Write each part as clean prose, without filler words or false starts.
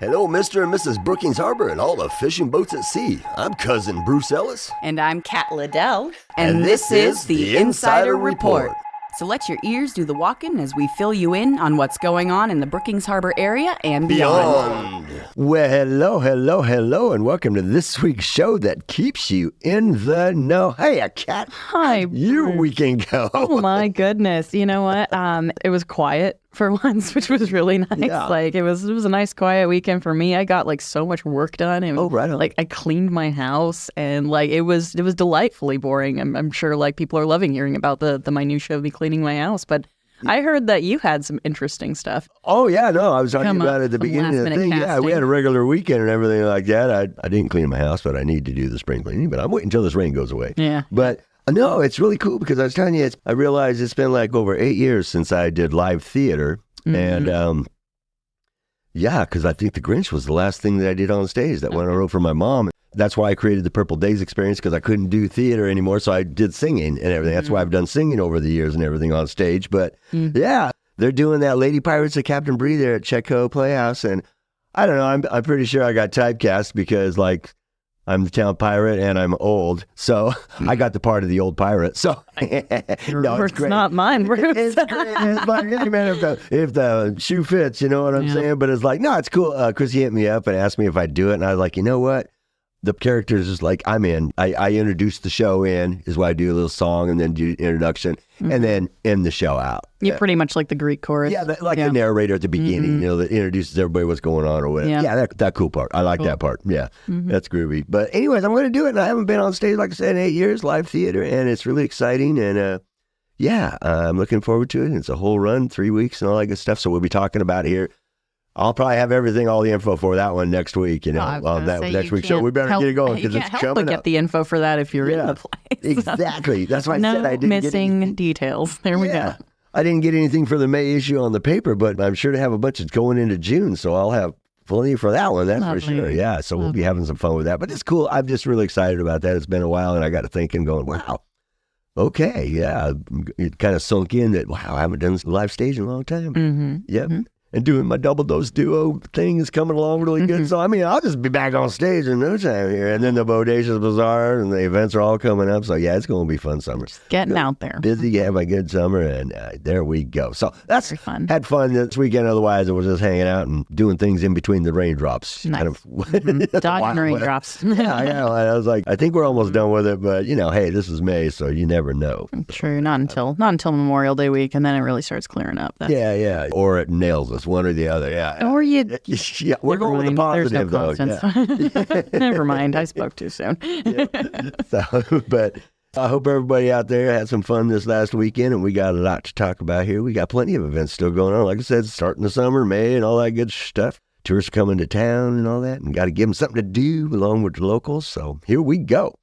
Hello, Mr. and Mrs. Brookings Harbor and all the fishing boats at sea. I'm Cousin Bruce Ellis. And I'm Kat Liddell. And this is the Insider Report. So let your ears do the walking as we fill you in on what's going on in the Brookings Harbor area and beyond. Well, hello, and welcome to this week's show that keeps you in the know. Hey, Kat. Hi. Your weekend go. Oh, my goodness. You know what? It was quiet for once, which was really nice. Yeah. Like, it was a nice, quiet weekend for me. I got, so much work done. And, right on. I cleaned my house, and, it was delightfully boring. I'm sure, people are loving hearing about the minutiae of me cleaning my house, but I heard that you had some interesting stuff. Oh, yeah, no, I was talking about it at the beginning of the thing. Casting. Yeah, we had a regular weekend and everything like that. I didn't clean my house, but I need to do the spring cleaning, but I'm waiting until this rain goes away. Yeah. But no, it's really cool because I was telling you, I realized it's been over 8 years since I did live theater. Mm-hmm. And yeah, because I think the Grinch was the last thing that I did on stage that one I wrote for my mom. That's why I created the Purple Days experience, because I couldn't do theater anymore. So I did singing and everything. That's why I've done singing over the years and everything on stage. But yeah, they're doing that Lady Pirates of Captain Bree there at Chetco Playhouse. And I don't know, I'm pretty sure I got typecast because I'm the town pirate and I'm old. So I got the part of the old pirate. So no, it's great. Not mine, Bruce. It's great. It's like, hey, man, if the shoe fits, you know what I'm saying? But it's no, it's cool. Chrissy hit me up and asked me if I'd do it. And I was like, you know what? The character is just I'm in. I introduce the show in, is why I do a little song and then do introduction and then end the show out. You're pretty much like the Greek chorus. Yeah, the narrator at the beginning, that introduces everybody what's going on or whatever. Yeah, that cool part. I like that part. Yeah, that's groovy. But anyways, I'm going to do it. And I haven't been on stage, like I said, in 8 years, live theater, and it's really exciting. And yeah, I'm looking forward to it. It's a whole run, 3 weeks and all that good stuff. So we'll be talking about it here. I'll probably have all the info for that one next week, on that next week's show. We better get it going because it's coming up. You can't help but get the info for that if you're in the place. Exactly. That's why I said I didn't get missing details. There we go. I didn't get anything for the May issue on the paper, but I'm sure to have a bunch of going into June, so I'll have plenty for that one, that's for sure. Yeah, so we'll be having some fun with that. But it's cool. I'm just really excited about that. It's been a while, and I got to thinking, going, wow. Okay, yeah. It kind of sunk in that, wow, I haven't done live stage in a long time. Mm-hmm. Yep. Mm-hmm. And doing my double dose duo thing is coming along really good. So, I'll just be back on stage in no time here. And then the Bodacious Bazaar and the events are all coming up. So, yeah, it's going to be fun summer. Just getting out there. Busy, have a good summer, and there we go. So, that's fun. Had fun this weekend. Otherwise, it was just hanging out and doing things in between the raindrops. Nice. Kind of dodging raindrops. yeah, I was like, I think we're almost done with it. But, hey, this is May, so you never know. True. Not until Memorial Day week, and then it really starts clearing up. Yeah. Or it nails us, one or the other. Yeah. Or you... Yeah, we're going with the positive, though. Yeah. Never mind. I spoke too soon. But I hope everybody out there had some fun this last weekend, and we got a lot to talk about here. We got plenty of events still going on. Like I said, starting the summer, May, and all that good stuff. Tourists coming to town and all that, and got to give them something to do along with the locals. So here we go.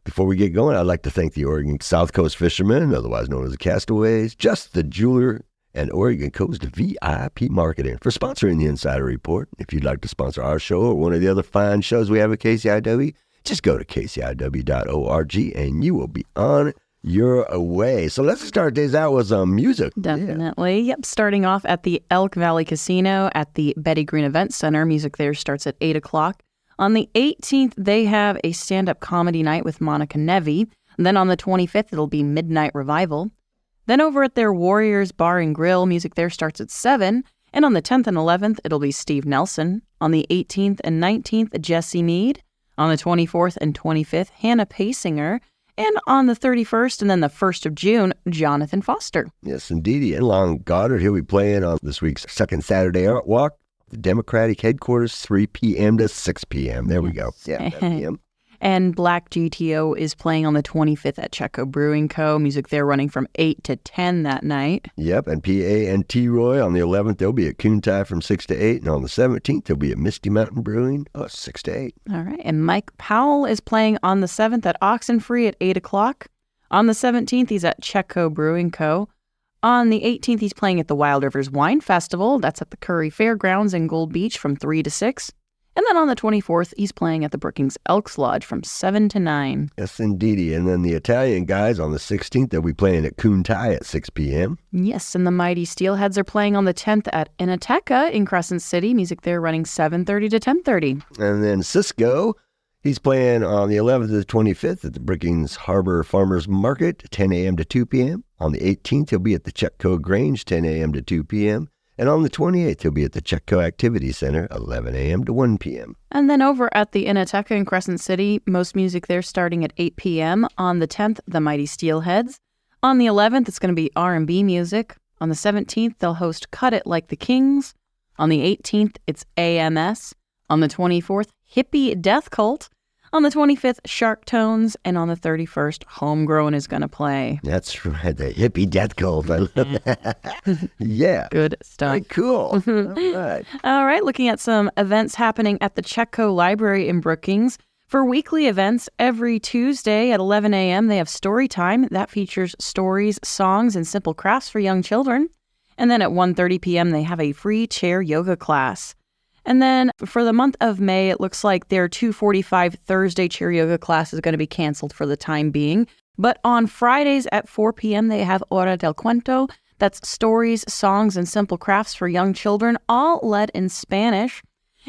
Before we get going, I'd like to thank the Oregon South Coast Fishermen, otherwise known as the Castaways, Just the Jeweler, and Oregon Coast VIP Marketing for sponsoring the Insider Report. If you'd like to sponsor our show or one of the other fine shows we have at KCIW, just go to kciw.org and you will be on your way. So let's start days out with some music. Definitely. Yep. Starting off at the Elk Valley Casino at the Betty Green Event Center. Music there starts at 8 o'clock. On the 18th, they have a stand-up comedy night with Monica Nevi. And then on the 25th, it'll be Midnight Revival. Then over at their Warriors Bar and Grill, music there starts at 7. And on the 10th and 11th, it'll be Steve Nelson. On the 18th and 19th, Jesse Mead. On the 24th and 25th, Hannah Pasinger. And on the 31st and then the 1st of June, Jonathan Foster. Yes, indeed. And Long Goddard, he'll be playing on this week's second Saturday Art Walk, the Democratic Headquarters, 3 p.m. to 6 p.m. There we go. Yeah, 10 p.m. And Black GTO is playing on the 25th at Chetco Brewing Co. Music there running from 8 to 10 that night. Yep, and PA and T-Roy on the 11th, they'll be at Coontie from 6 to 8. And on the 17th, they'll be at Misty Mountain Brewing, 6 to 8. All right, and Mike Powell is playing on the 7th at Oxenfree at 8 o'clock. On the 17th, he's at Chetco Brewing Co. On the 18th, he's playing at the Wild Rivers Wine Festival. That's at the Curry Fairgrounds in Gold Beach from 3 to 6. And then on the 24th, he's playing at the Brookings Elks Lodge from 7 to 9. Yes, indeedy. And then the Italian guys on the 16th, they'll be playing at Kuntai at 6 p.m. Yes, and the Mighty Steelheads are playing on the 10th at Inateca in Crescent City. Music there running 7:30 to 10:30. And then Cisco, he's playing on the 11th to the 25th at the Brookings Harbor Farmers Market, 10 a.m. to 2 p.m. On the 18th, he'll be at the Chetco Grange, 10 a.m. to 2 p.m. And on the 28th, he'll be at the Chetco Activity Center, 11 a.m. to 1 p.m. And then over at the Inateca in Crescent City, most music there starting at 8 p.m. On the 10th, the Mighty Steelheads. On the 11th, it's going to be R&B music. On the 17th, they'll host Cut It Like the Kings. On the 18th, it's AMS. On the 24th, Hippie Death Cult. On the 25th, Shark Tones. And on the 31st, Homegrown is going to play. That's right, the Hippie Death Cult. I love that. Yeah. Good stuff. Very cool. All right. All right, looking at some events happening at the Chetco Library in Brookings. For weekly events, every Tuesday at 11 a.m., they have Story Time. That features stories, songs, and simple crafts for young children. And then at 1:30 p.m., they have a free chair yoga class. And then for the month of May, it looks like their 2:45 Thursday chair yoga class is going to be canceled for the time being. But on Fridays at 4 p.m., they have Hora del Cuento. That's stories, songs, and simple crafts for young children, all led in Spanish.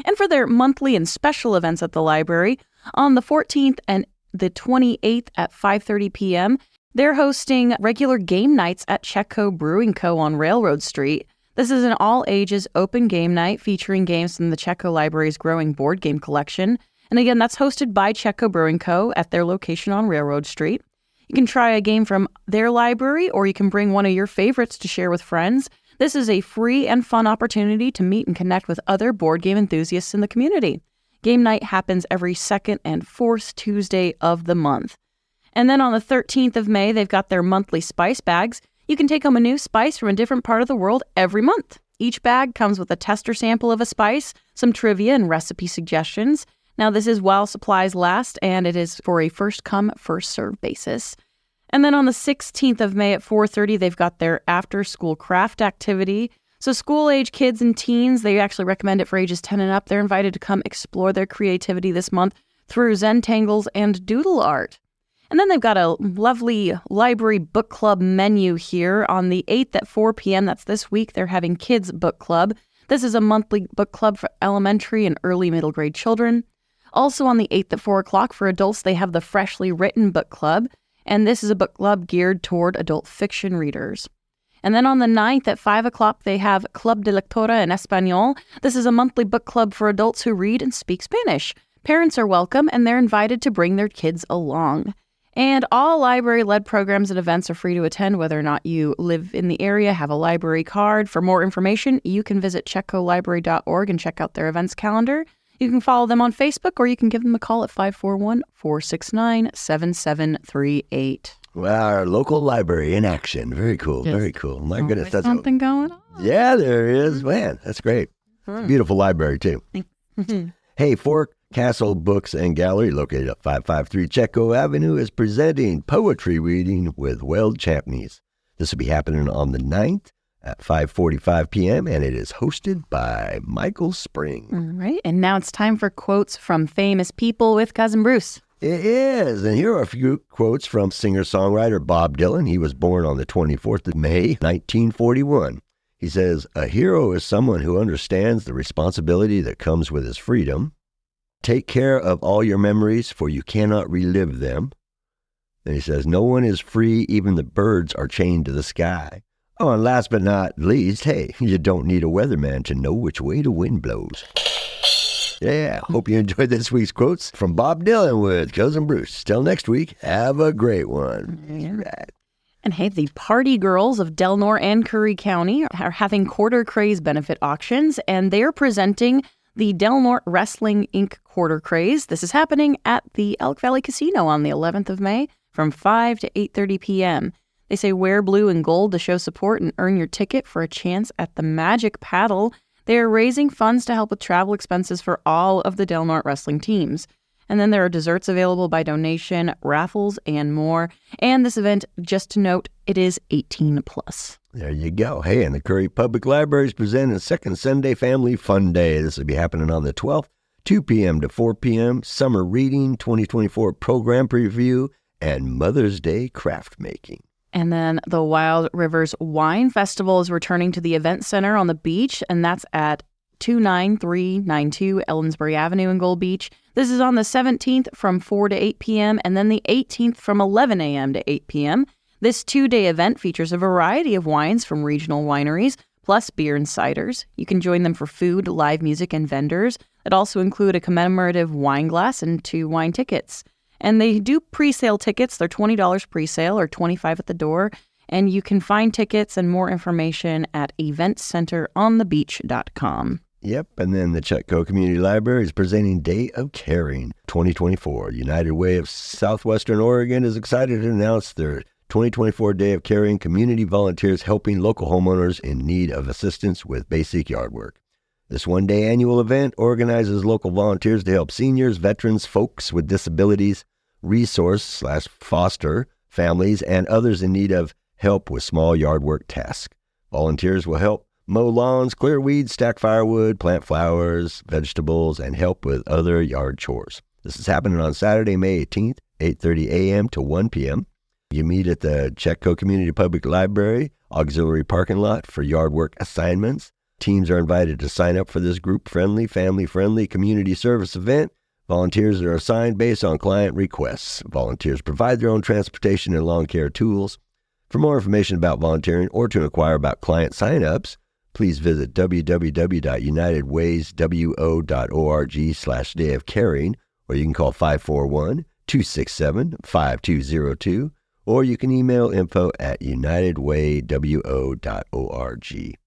And for their monthly and special events at the library, on the 14th and the 28th at 5:30 p.m., they're hosting regular game nights at Chetco Brewing Co. on Railroad Street. This is an all-ages open game night featuring games from the Chetco Library's growing board game collection. And again, that's hosted by Chetco Brewing Co. at their location on Railroad Street. You can try a game from their library, or you can bring one of your favorites to share with friends. This is a free and fun opportunity to meet and connect with other board game enthusiasts in the community. Game night happens every second and fourth Tuesday of the month. And then on the 13th of May, they've got their monthly spice bags. You can take home a new spice from a different part of the world every month. Each bag comes with a tester sample of a spice, some trivia, and recipe suggestions. Now, this is while supplies last, and it is for a first-come, first-served basis. And then on the 16th of May at 4:30, they've got their after-school craft activity. So school-age kids and teens, they actually recommend it for ages 10 and up. They're invited to come explore their creativity this month through Zentangles and doodle art. And then they've got a lovely library book club menu here on the 8th at 4 p.m. That's this week. They're having Kids Book Club. This is a monthly book club for elementary and early middle grade children. Also on the 8th at 4 o'clock for adults, they have the Freshly Written Book Club. And this is a book club geared toward adult fiction readers. And then on the 9th at 5 o'clock, they have Club de Lectura en Español. This is a monthly book club for adults who read and speak Spanish. Parents are welcome, and they're invited to bring their kids along. And all library-led programs and events are free to attend, whether or not you live in the area, have a library card. For more information, you can visit chetcolibrary.org and check out their events calendar. You can follow them on Facebook, or you can give them a call at 541-469-7738. Well, our local library in action. Very cool. Yes. Very cool. My goodness. There's something going on. Yeah, there is. Man, that's great. It's a beautiful library, too. Hey, Forecastle Books and Gallery, located at 553 Chetco Avenue, is presenting poetry reading with Weld Champneys. This will be happening on the 9th at 5:45 p.m., and it is hosted by Michael Spring. All right, and now it's time for quotes from famous people with Cousin Bruce. It is, and here are a few quotes from singer-songwriter Bob Dylan. He was born on the 24th of May, 1941. He says, "A hero is someone who understands the responsibility that comes with his freedom. Take care of all your memories, for you cannot relive them." And he says, "No one is free, even the birds are chained to the sky." Oh, and last but not least, hey, you don't need a weatherman to know which way the wind blows. Yeah, hope you enjoyed this week's quotes from Bob Dylan with Cousin Bruce. Till next week, have a great one. Yeah. Right. And hey, the Party Girls of Del Norte and Curry County are having quarter Craze benefit auctions, and they're presenting the Del Norte Wrestling Inc. Quarter Craze. This is happening at the Elk Valley Casino on the 11th of May from 5 to 8:30 p.m. They say wear blue and gold to show support and earn your ticket for a chance at the Magic Paddle. They are raising funds to help with travel expenses for all of the Del Norte wrestling teams. And then there are desserts available by donation, raffles, and more. And this event, just to note, it is 18 plus. There you go. Hey, and the Curry Public Library is presenting Second Sunday Family Fun Day. This will be happening on the 12th, 2 p.m. to 4 p.m., Summer Reading 2024 Program Preview, and Mother's Day Craft Making. And then the Wild Rivers Wine Festival is returning to the Event Center on the beach, and that's at 29392 Ellensbury Avenue in Gold Beach. This is on the 17th from 4 to 8 p.m. and then the 18th from 11 a.m. to 8 p.m. This 2-day event features a variety of wines from regional wineries, plus beer and ciders. You can join them for food, live music, and vendors. It also include a commemorative wine glass and 2 wine tickets. And they do pre-sale tickets. They're $20 pre-sale or $25 at the door. And you can find tickets and more information at eventcenteronthebeach.com. Yep, and then the Chetco Community Library is presenting Day of Caring 2024. United Way of Southwestern Oregon is excited to announce their 2024 Day of Caring community volunteers helping local homeowners in need of assistance with basic yard work. This one-day annual event organizes local volunteers to help seniors, veterans, folks with disabilities, resource/foster families, and others in need of help with small yard work tasks. Volunteers will help mow lawns, clear weeds, stack firewood, plant flowers, vegetables, and help with other yard chores. This is happening on Saturday, May 18th, 8:30 a.m. to 1 p.m. You meet at the Chetco Community Public Library auxiliary parking lot for yard work assignments. Teams are invited to sign up for this group-friendly, family-friendly community service event. Volunteers are assigned based on client requests. Volunteers provide their own transportation and lawn care tools. For more information about volunteering or to inquire about client sign-ups, please visit www.unitedwayswo.org/Day of Caring, or you can call 541-267-5202, or you can email info@unitedwaywo.org.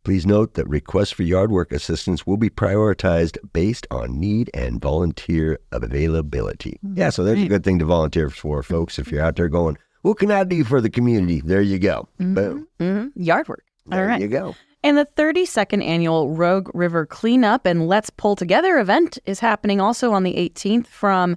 Please note that requests for yard work assistance will be prioritized based on need and volunteer availability. Yeah, so there's a good thing to volunteer for, folks. If you're out there going, what can I do for the community? There you go. Boom. Yard work. There All right. you go. And the 32nd annual Rogue River Cleanup and Let's Pull Together event is happening also on the 18th from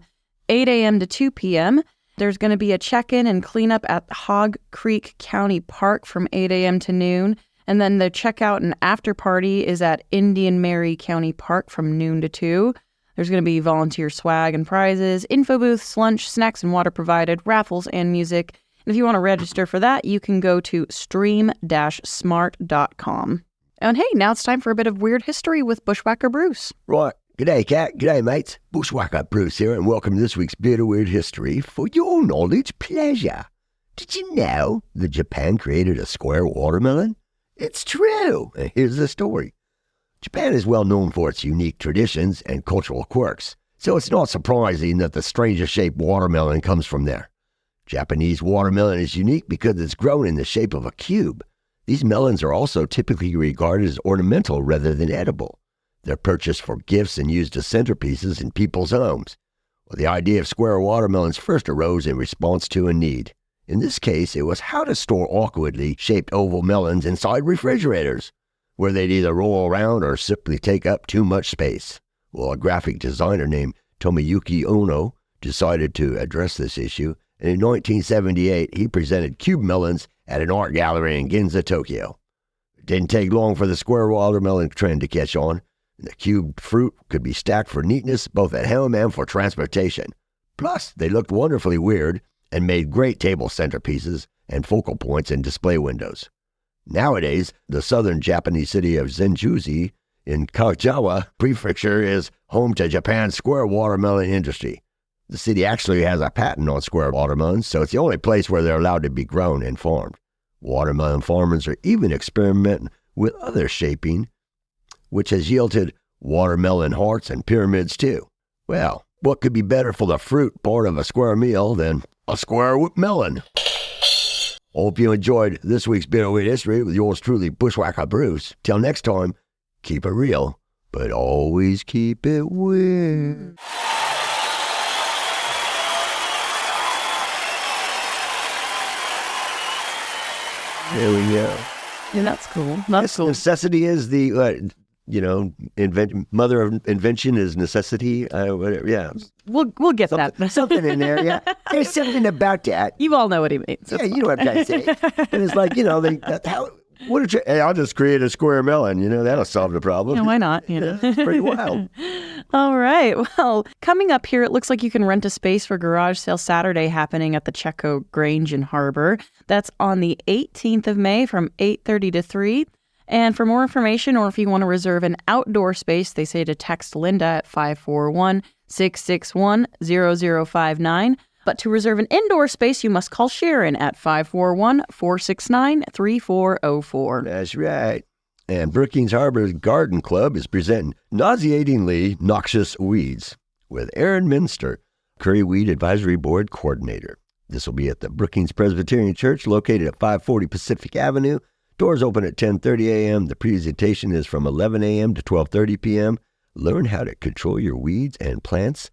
8 a.m. to 2 p.m. There's going to be a check-in and cleanup at Hog Creek County Park from 8 a.m. to noon. And then the checkout and after party is at Indian Mary County Park from noon to 2. There's going to be volunteer swag and prizes, info booths, lunch, snacks, and water provided, raffles, and music. And if you want to register for that, you can go to stream-smart.com. And hey, now it's time for a bit of weird history with Bushwhacker Bruce. Right. G'day, Kat. G'day, mates. Bushwhacker Bruce here, and welcome to this week's bit of weird history for your knowledge pleasure. Did you know that Japan created a square watermelon? It's true. And here's the story. Japan is well known for its unique traditions and cultural quirks, so it's not surprising that the strangest shaped watermelon comes from there. Japanese watermelon is unique because it's grown in the shape of a cube. These melons are also typically regarded as ornamental rather than edible. They're purchased for gifts and used as centerpieces in people's homes. Well, the idea of square watermelons first arose in response to a need. In this case, it was how to store awkwardly shaped oval melons inside refrigerators, where they'd either roll around or simply take up too much space. Well, a graphic designer named Tomoyuki Ono decided to address this issue, and in 1978, he presented cube melons at an art gallery in Ginza, Tokyo. It didn't take long for the square watermelon trend to catch on. The cubed fruit could be stacked for neatness both at home and for transportation. Plus, they looked wonderfully weird and made great table centerpieces and focal points in display windows. Nowadays, the southern Japanese city of Zenjuzi in Kagawa Prefecture is home to Japan's square watermelon industry. The city actually has a patent on square watermelons, so it's the only place where they're allowed to be grown and farmed. Watermelon farmers are even experimenting with other shaping, which has yielded watermelon hearts and pyramids too. Well, what could be better for the fruit part of a square meal than a square melon? Hope you enjoyed this week's Bit of Weird History with yours truly, Bushwhacker Bruce. Till next time, keep it real, but always keep it weird. There we go. Yeah, that's cool. That's cool. Necessity is the, mother of invention is necessity. Whatever, yeah. We'll get that. Something in there, yeah. There's something about that. You all know what he means. Yeah, you know what I'm trying to say. And it's like, hey, I'll just create a square melon. That'll solve the problem. Yeah, why not? It's pretty wild. All right. Well, coming up here, it looks like you can rent a space for Garage Sale Saturday happening at the Chetco Grange in Harbor. That's on the 18th of May from 8:30 to 3. And for more information, or if you want to reserve an outdoor space, they say to text Linda at 541-661-0059. But to reserve an indoor space, you must call Sharon at 541-469-3404. That's right. And Brookings Harbor's Garden Club is presenting Nauseatingly Noxious Weeds with Aaron Minster, Curry Weed Advisory Board Coordinator. This will be at the Brookings Presbyterian Church, located at 540 Pacific Avenue. Doors open at 10:30 a.m. The presentation is from 11 a.m. to 12:30 p.m. Learn how to control your weeds and plants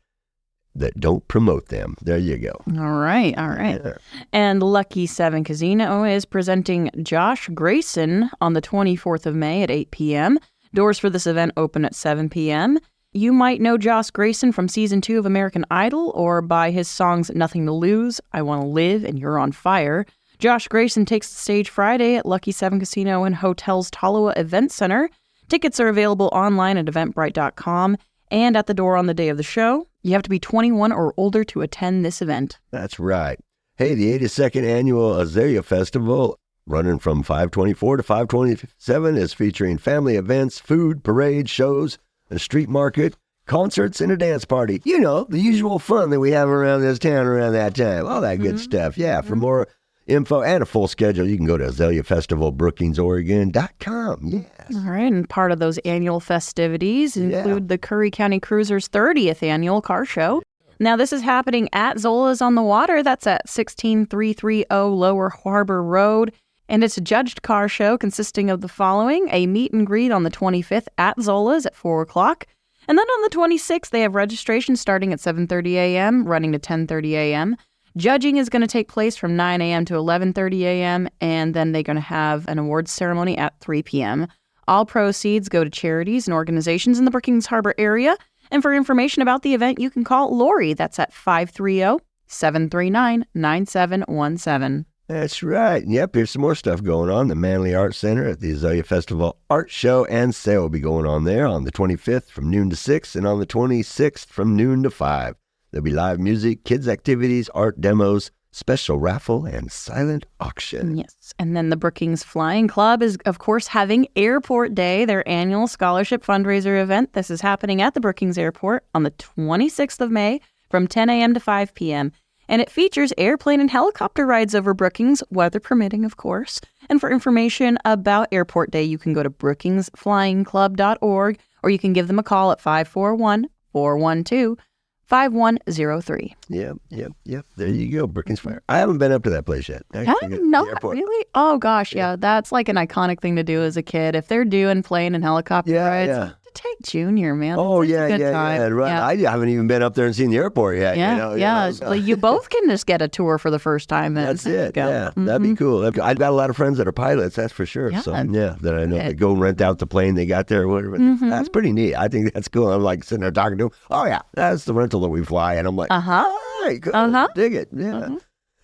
that don't promote them. There you go. All right. Yeah. And Lucky 7 Casino is presenting Josh Grayson on the 24th of May at 8 p.m. Doors for this event open at 7 p.m. You might know Josh Grayson from Season 2 of American Idol or by his songs Nothing to Lose, I Want to Live, and You're on Fire. Josh Grayson takes the stage Friday at Lucky 7 Casino and Hotel's Taloa Event Center. Tickets are available online at eventbrite.com and at the door on the day of the show. You have to be 21 or older to attend this event. That's right. Hey, the 82nd Annual Azalea Festival, running from 5/24 to 5/27, is featuring family events, food, parades, shows, a street market, concerts, and a dance party. You know, the usual fun that we have around this town around that time. All that good stuff. Yeah, for more info and a full schedule, you can go to azaleafestivalbrookingsoregon.com. Yes. All right, and part of those annual festivities include the Curry County Cruisers' 30th annual car show. Now, this is happening at Zola's on the Water. That's at 16330 Lower Harbor Road. And it's a judged car show consisting of the following: a meet and greet on the 25th at Zola's at 4 o'clock. And then on the 26th, they have registration starting at 7:30 a.m., running to 10:30 a.m. Judging is going to take place from 9 a.m. to 11:30 a.m., and then they're going to have an awards ceremony at 3 p.m. All proceeds go to charities and organizations in the Brookings Harbor area. And for information about the event, you can call Lori. That's at 530-739-9717. That's right. Yep, here's some more stuff going on. The Manly Arts Center at the Azalea Festival Art Show and Sale will be going on there on the 25th from noon to 6 and on the 26th from noon to 5. There'll be live music, kids' activities, art demos, special raffle, and silent auction. Yes. And then the Brookings Flying Club is, of course, having Airport Day, their annual scholarship fundraiser event. This is happening at the Brookings Airport on the 26th of May from 10 a.m. to 5 p.m. And it features airplane and helicopter rides over Brookings, weather permitting, of course. And for information about Airport Day, you can go to brookingsflyingclub.org, or you can give them a call at 541-412-5103. Yep. There you go, Brookings Fire. I haven't been up to that place yet. Not really? Oh, gosh, yeah. That's like an iconic thing to do as a kid. If they're doing plane and helicopter rides, take Junior, man. Oh, yeah. Right. Yeah. I haven't even been up there and seen the airport yet. So you both can just get a tour for the first time. That's it. Yeah, that'd be cool. I've got a lot of friends that are pilots, that's for sure. Yeah. So, that I know they go and rent out the plane they got there or whatever. That's pretty neat. I think that's cool. I'm like sitting there talking to them. Oh, yeah, that's the rental that we fly. And I'm like, all right, cool. Dig it. Yeah.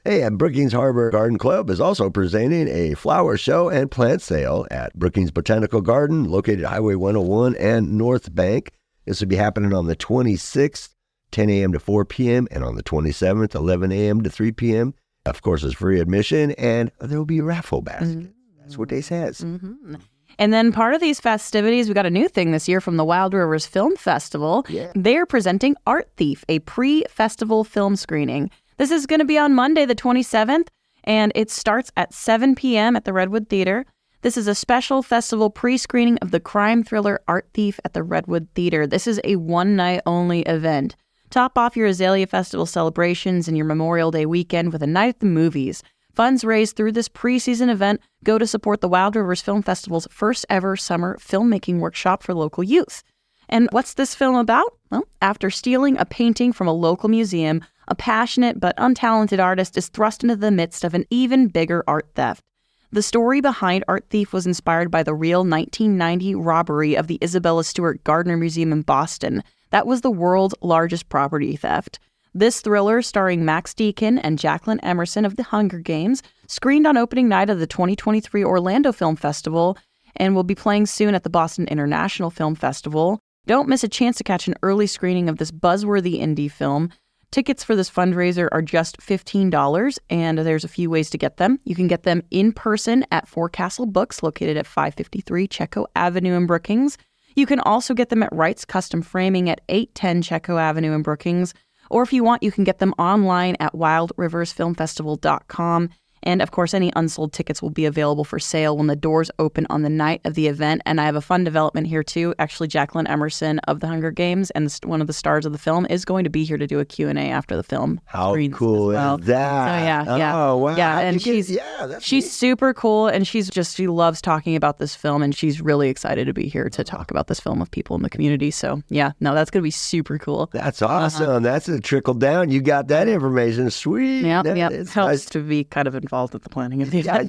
Hey, and Brookings Harbor Garden Club is also presenting a flower show and plant sale at Brookings Botanical Garden, located at Highway 101 and North Bank. This will be happening on the 26th, 10 a.m. to 4 p.m., and on the 27th, 11 a.m. to 3 p.m. Of course, it's free admission, and there will be a raffle basket. That's what they says. And then part of these festivities, we got a new thing this year from the Wild Rivers Film Festival. Yeah. They're presenting Art Thief, a pre-festival film screening. This is going to be on Monday, the 27th, and it starts at 7 p.m. at the Redwood Theater. This is a special festival pre-screening of the crime thriller Art Thief at the Redwood Theater. This is a one-night-only event. Top off your Azalea Festival celebrations and your Memorial Day weekend with a night at the movies. Funds raised through this preseason event go to support the Wild Rivers Film Festival's first ever summer filmmaking workshop for local youth. And what's this film about? Well, after stealing a painting from a local museum, a passionate but untalented artist is thrust into the midst of an even bigger art theft. The story behind Art Thief was inspired by the real 1990 robbery of the Isabella Stewart Gardner Museum in Boston. That was the world's largest property theft. This thriller, starring Max Deacon and Jacqueline Emerson of The Hunger Games, screened on opening night of the 2023 Orlando Film Festival and will be playing soon at the Boston International Film Festival. Don't miss a chance to catch an early screening of this buzzworthy indie film. Tickets for this fundraiser are just $15, and there's a few ways to get them. You can get them in person at Forecastle Books, located at 553 Chetco Avenue in Brookings. You can also get them at Wright's Custom Framing at 810 Chetco Avenue in Brookings. Or if you want, you can get them online at wildriversfilmfestival.com. And of course, any unsold tickets will be available for sale when the doors open on the night of the event. And I have a fun development here too. Actually, Jacqueline Emerson of The Hunger Games and one of the stars of the film is going to be here to do a Q&A after the film. How cool is that? So yeah. Oh, wow. Yeah, and she's super cool, and she loves talking about this film, and she's really excited to be here to talk about this film with people in the community. So yeah, no, that's going to be super cool. That's awesome. That's a trickle down. You got that information. Sweet. Yeah. It helps to be kind of involved with the planning of the event.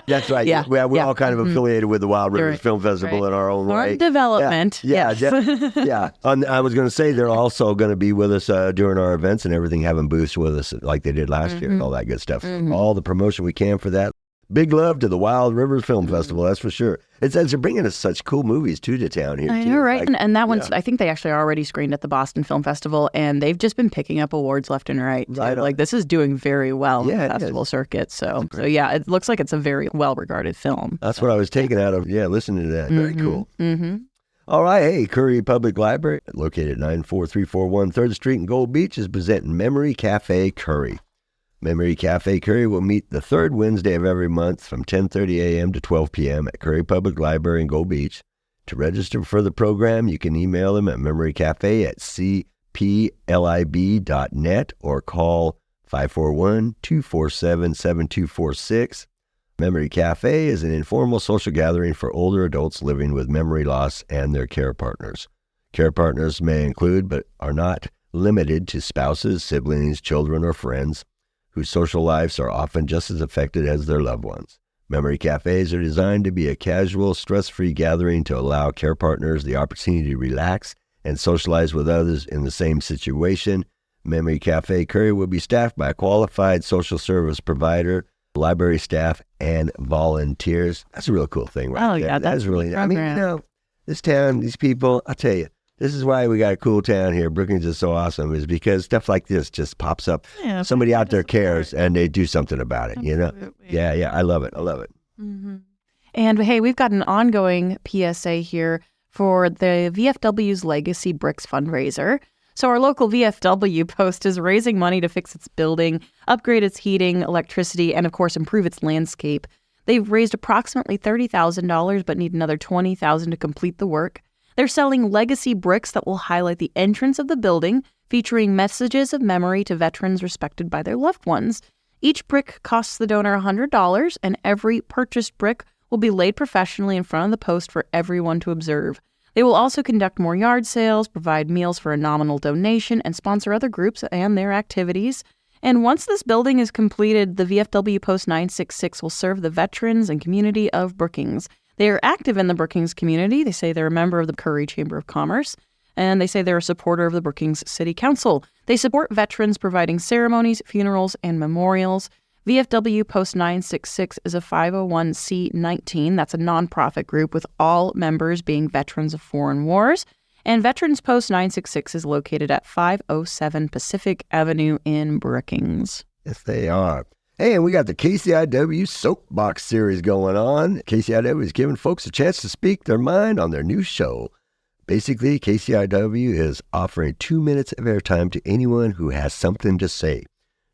That's right. Yeah. We're all kind of affiliated with the Wild Rivers Film Festival in our own way. Development. Yeah. I was going to say they're also going to be with us during our events and everything, having booths with us like they did last year and all that good stuff. All the promotion we can for that. Big love to the Wild Rivers Film Festival, that's for sure. They're bringing us such cool movies to town here. You're right. And that one's, I think they actually already screened at the Boston Film Festival, and they've just been picking up awards left and right. Like, this is doing very well in the festival circuit. So yeah, it looks like it's a very well-regarded film. That's what I was taking out of, listening to that. Very cool. All right. Hey, Curry Public Library, located at 94341 3rd Street in Gold Beach, is presenting Memory Cafe Curry. Memory Cafe Curry will meet the third Wednesday of every month from 10:30 a.m. to 12 p.m. at Curry Public Library in Gold Beach. To register for the program, you can email them at memorycafe@cplib.net or call 541-247-7246. Memory Cafe is an informal social gathering for older adults living with memory loss and their care partners. Care partners may include, but are not limited to, spouses, siblings, children, or friends whose social lives are often just as affected as their loved ones. Memory cafes are designed to be a casual, stress-free gathering to allow care partners the opportunity to relax and socialize with others in the same situation. Memory Cafe Curry will be staffed by a qualified social service provider, library staff, and volunteers. That's a real cool thing, right? Yeah, that's really, this town, these people, I'll tell you, this is why we got a cool town here. Brookings is so awesome, is because stuff like this just pops up. Yeah, somebody out there cares, and they do something about it, Yeah, I love it. And hey, we've got an ongoing PSA here for the VFW's Legacy Bricks fundraiser. So our local VFW post is raising money to fix its building, upgrade its heating, electricity, and of course improve its landscape. They've raised approximately $30,000 but need another $20,000 to complete the work. They're selling legacy bricks that will highlight the entrance of the building, featuring messages of memory to veterans respected by their loved ones. Each brick costs the donor $100, and every purchased brick will be laid professionally in front of the post for everyone to observe. They will also conduct more yard sales, provide meals for a nominal donation, and sponsor other groups and their activities. And once this building is completed, the VFW Post 966 will serve the veterans and community of Brookings. They are active in the Brookings community. They say they're a member of the Curry Chamber of Commerce, and they say they're a supporter of the Brookings City Council. They support veterans, providing ceremonies, funerals, and memorials. VFW Post 966 is a 501c19. That's a nonprofit group with all members being veterans of foreign wars. And Veterans Post 966 is located at 507 Pacific Avenue in Brookings. Yes, they are. Hey, and we got the KCIW Soapbox series going on. KCIW is giving folks a chance to speak their mind on their new show. Basically, KCIW is offering 2 minutes of airtime to anyone who has something to say.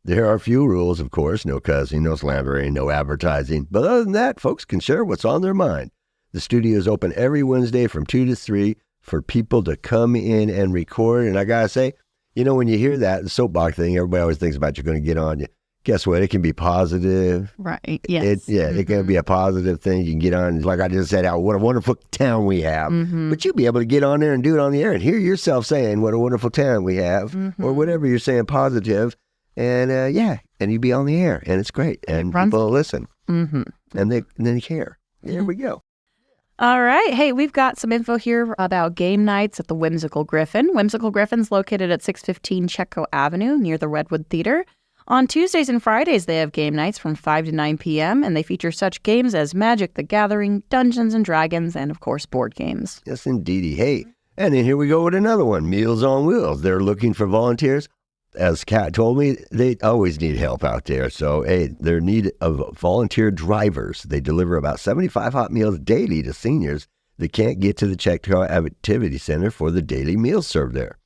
There are a few rules, of course, no cussing, no slandering, no advertising. But other than that, folks can share what's on their mind. The studio is open every Wednesday from 2 to 3 for people to come in and record. And I got to say, when you hear that, the soapbox thing, everybody always thinks about you're going to get on. Guess what? It can be positive. Right. Yes. It can be a positive thing. You can get on, like I just said, what a wonderful town we have. But you'll be able to get on there and do it on the air and hear yourself saying what a wonderful town we have, or whatever you're saying positive. And and you'd be on the air, and it's great. And people listen. And then they care. There we go. All right. Hey, we've got some info here about game nights at the Whimsical Griffin. Whimsical Griffin's located at 615 Chetco Avenue near the Redwood Theater. On Tuesdays and Fridays, they have game nights from 5 to 9 p.m., and they feature such games as Magic the Gathering, Dungeons and Dragons, and, of course, board games. Yes, indeedy. Hey, And then here we go with another one, Meals on Wheels. They're looking for volunteers. As Kat told me, they always need help out there. So, hey, they're in need of volunteer drivers. They deliver about 75 hot meals daily to seniors that can't get to the Chetco Activity Center for the daily meals served there.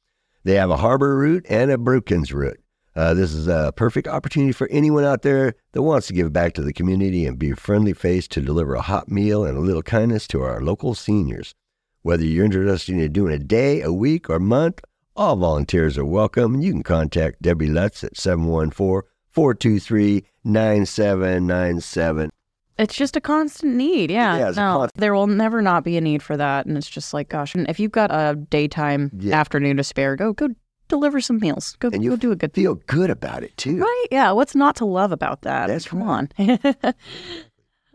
They have a Harbor route and a Brookings route. This is a perfect opportunity for anyone out there that wants to give back to the community and be a friendly face to deliver a hot meal and a little kindness to our local seniors. Whether you're interested in doing a day, a week, or month, all volunteers are welcome. You can contact Debbie Lutz at 714-423-9797. It's just a constant need. Yeah. No, there will never not be a need for that. And it's just like, gosh, and if you've got a daytime afternoon to spare, go deliver some meals. Go do a good. Feel good about it too. Right? Yeah. What's not to love about that? That's Come on.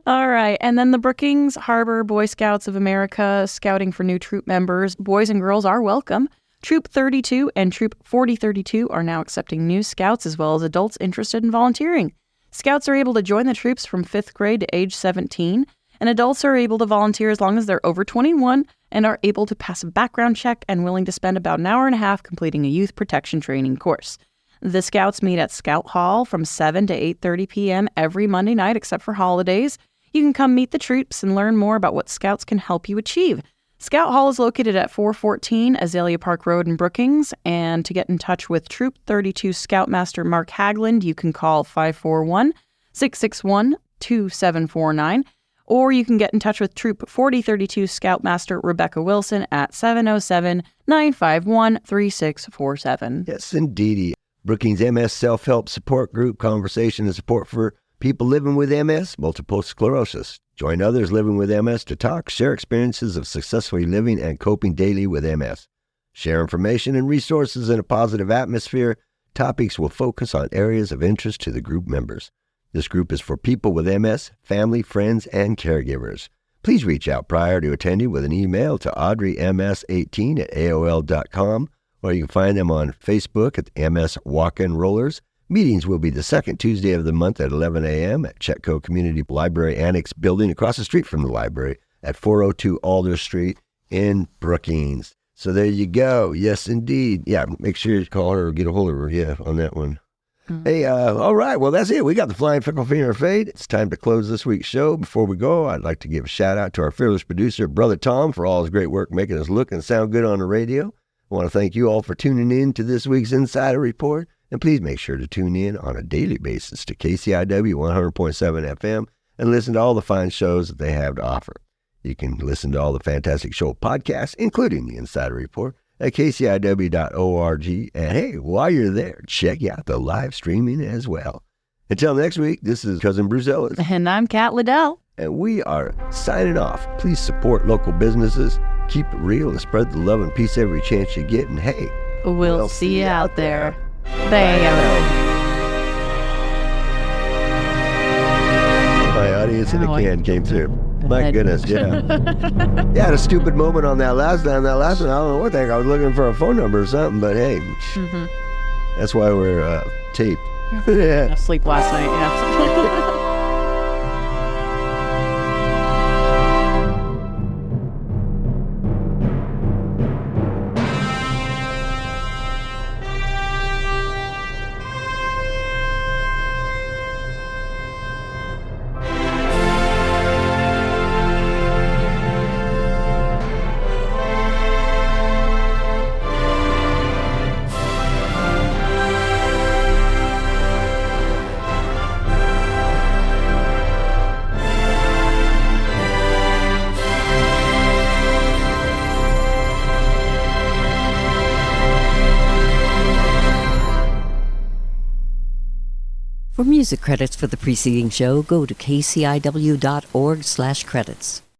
All right. And then the Brookings Harbor Boy Scouts of America scouting for new troop members. Boys and girls are welcome. Troop 32 and Troop 4032 are now accepting new scouts as well as adults interested in volunteering. Scouts are able to join the troops from 5th grade to age 17, and adults are able to volunteer as long as they're over 21 and are able to pass a background check and willing to spend about an hour and a half completing a youth protection training course. The Scouts meet at Scout Hall from 7 to 8:30 p.m. every Monday night except for holidays. You can come meet the troops and learn more about what Scouts can help you achieve. Scout Hall is located at 414 Azalea Park Road in Brookings, and to get in touch with Troop 32 Scoutmaster Mark Hagland, you can call 541-661-2749, or you can get in touch with Troop 4032 Scoutmaster Rebecca Wilson at 707-951-3647. Yes, indeedy. Brookings MS Self-Help Support Group, conversation and support for people living with MS, multiple sclerosis. Join others living with MS to talk, share experiences of successfully living and coping daily with MS. Share information and resources in a positive atmosphere. Topics will focus on areas of interest to the group members. This group is for people with MS, family, friends, and caregivers. Please reach out prior to attending with an email to audreyms18@aol.com, or you can find them on Facebook at MS Walk-In Rollers. Meetings will be the second Tuesday of the month at 11 a.m. at Chetco Community Library Annex Building across the street from the library at 402 Alder Street in Brookings. So there you go. Yes, indeed. Yeah, make sure you call her or get a hold of her, on that one. Mm-hmm. Hey, all right. Well, that's it. We got the Flying Fickle Finger of Fate. It's time to close this week's show. Before we go, I'd like to give a shout out to our fearless producer, Brother Tom, for all his great work making us look and sound good on the radio. I want to thank you all for tuning in to this week's Insider Report. And please make sure to tune in on a daily basis to KCIW 100.7 FM and listen to all the fine shows that they have to offer. You can listen to all the Fantastic Show podcasts, including the Insider Report, at kciw.org. And hey, while you're there, check out the live streaming as well. Until next week, this is Cousin Bruce Ellis. And I'm Kat Liddell. And we are signing off. Please support local businesses, keep it real, and spread the love and peace every chance you get. And hey, we'll see you out there. Bam. My audience in a can came through. My goodness, yeah. Yeah, I had a stupid moment on that last one. I don't know what the heck. I was looking for a phone number or something, but hey, that's why we're taped. Yeah. Sleep last night, yeah. For music credits for the preceding show, go to kciw.org/credits.